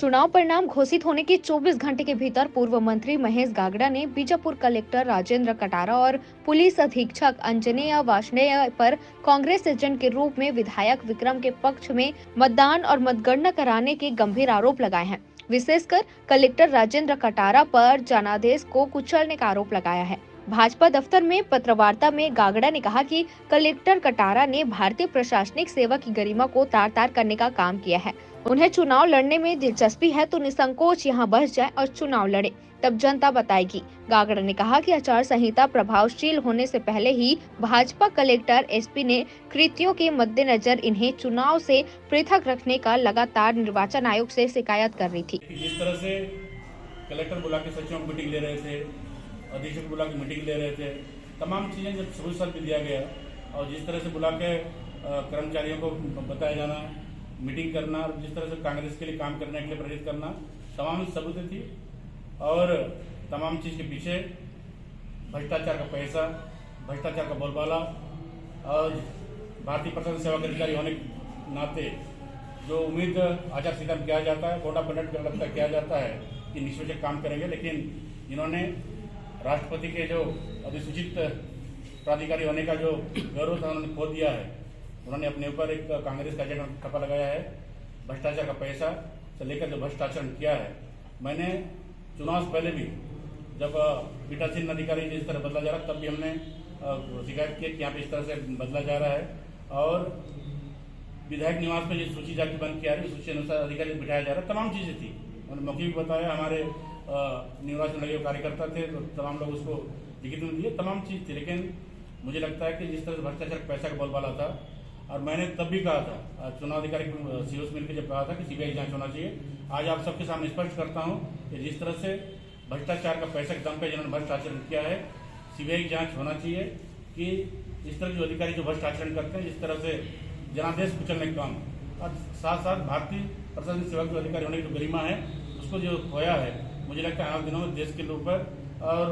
चुनाव परिणाम घोषित होने के 24 घंटे के भीतर पूर्व मंत्री महेश गागड़ा ने बीजापुर कलेक्टर राजेंद्र कटारा और पुलिस अधीक्षक अंजनेय वार्ष्णेय पर कांग्रेस एजेंट के रूप में विधायक विक्रम के पक्ष में मतदान और मतगणना कराने के गंभीर आरोप लगाए हैं। विशेषकर कलेक्टर राजेंद्र कटारा पर जनादेश को कुचलने का आरोप लगाया है। भाजपा दफ्तर में पत्रवार्ता में गागड़ा ने कहा कि कलेक्टर कटारा ने भारतीय प्रशासनिक सेवा की गरिमा को तार-तार करने का काम किया है। उन्हें चुनाव लड़ने में दिलचस्पी है तो निसंकोच यहां बस जाए और चुनाव लड़े, तब जनता बताएगी। गागड़ा ने कहा कि आचार संहिता प्रभावशील होने से पहले ही भाजपा कलेक्टर एसपी ने कृत्यों के मद्देनजर इन्हें चुनाव से पृथक रखने का लगातार निर्वाचन आयोग से शिकायत कर रही थी। जिस तरह से कलेक्टर बुला के सचिवों की मीटिंग ले रहे थे, अधीक्षक बुला के मीटिंग ले रहे थे, तमाम चीजें जब सबूत साथ भी दिया गया और जिस तरह से बुला के कर्मचारियों को बताया जाना, मीटिंग करना और जिस तरह से कांग्रेस के लिए काम करने के लिए प्रेरित करना, तमाम सबूतें थी और तमाम चीज के पीछे भ्रष्टाचार का पैसा, भ्रष्टाचार का बोलबाला और भारतीय प्रशासनिक सेवा के अधिकारी होने के नाते जो उम्मीद आचार संहिता में किया जाता है, कोड ऑफ कंडक्ट लगता किया जाता है कि निष्पक्ष काम करेंगे, लेकिन इन्होंने राष्ट्रपति के जो अधिसूचित प्राधिकारी होने का जो गौरव था उन्होंने खो दिया है। उन्होंने अपने ऊपर एक कांग्रेस का एजेंट ठप्पा लगाया है। भ्रष्टाचार का पैसा से लेकर जो भ्रष्टाचार किया है, मैंने चुनाव से पहले भी जब पीठासीन अधिकारी जिस तरह बदला जा रहा तब भी हमने शिकायत की कि यहाँ पे इस तरह से बदला जा रहा है और विधायक निवास पर जो सूची जाके बंद किया रही सूची अनुसार अधिकारी बिठाया जा रहा है, तमाम चीजें थी। उन्होंने मौके भी बताया, हमारे निर्वाचन लगे कार्यकर्ता थे तो तमाम लोग उसको लिखित में दिए, तमाम चीज थी। लेकिन मुझे लगता है कि जिस तरह से भ्रष्टाचार पैसा का बोलबाला था और मैंने तब भी कहा था, चुनाव अधिकारी सीओ से मिलकर जब कहा था कि सीबीआई जांच होना चाहिए, आज आप सबके सामने स्पष्ट करता हूं कि जिस तरह से भ्रष्टाचार का पैसा के दम पे जिन्होंने भ्रष्ट आचरण किया है, सीबीआई जांच होना चाहिए कि इस तरह जो अधिकारी जो भ्रष्ट आचरण करते हैं, जिस तरह से जनादेश कुचलने का काम और साथ साथ भारतीय प्रशासनिक सेवा के अधिकारी होने की जो गरिमा है उसको जो खोया है, मुझे लगता है आगामी दिनों में देश के ऊपर और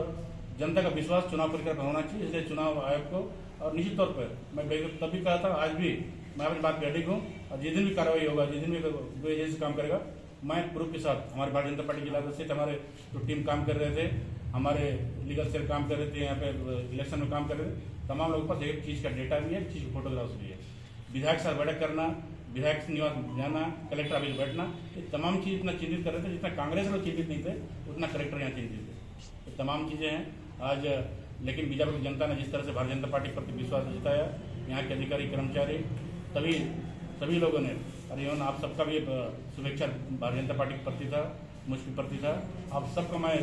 जनता का विश्वास चुनाव प्रक्रिया पर होना चाहिए। इसलिए चुनाव आयोग को और निश्चित तौर पर मैं तब भी कहा था, आज भी मैं अपनी बात पे अडिग हूँ और जिस दिन भी कार्रवाई होगा, जिस दिन भी कोई एजेंसी काम करेगा, मैं प्रूफ के साथ हमारे भारतीय जनता पार्टी जिला से हमारे जो टीम काम कर रहे थे, हमारे लीगल सेल काम कर रहे थे, यहाँ पे इलेक्शन में काम कर रहे थे, तमाम लोगों के पास एक चीज का डेटा भी है, एक चीज का फोटोग्राफ्स भी है। विधायक साथ बैठक करना, विधायक निवास जाना, कलेक्टर ऑफिस बैठना, ये तमाम चीज इतना चिंतित कर रहे थे जितना कांग्रेस लोग चिंतित नहीं थे उतना कलेक्टर यहाँ चिंतित थे। तो तमाम चीजें हैं आज, लेकिन बीजापुर की जनता ने जिस तरह से भारतीय जनता पार्टी प्रति विश्वास जताया, यहाँ के अधिकारी कर्मचारी सभी लोगों ने, और इवन आप सबका भी शुभेच्छा भारतीय जनता पार्टी के प्रति था, मुझ के प्रति था। आप सबका मैं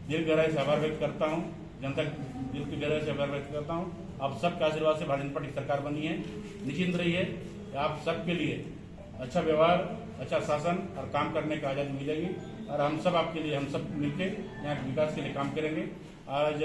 दिल गहराई से आभार व्यक्त करता हूँ, जनता दिल की गहराई से आभार व्यक्त करता हूँ। आप सबके आशीर्वाद से भारतीय जनता पार्टी सरकार बनी है, निश्चिंत रहिए, आप सबके लिए अच्छा व्यवहार, अच्छा शासन और काम करने का आज़ादी मिलेगी और हम सब आपके लिए, हम सब मिलकर यहाँ के विकास के लिए काम करेंगे। आज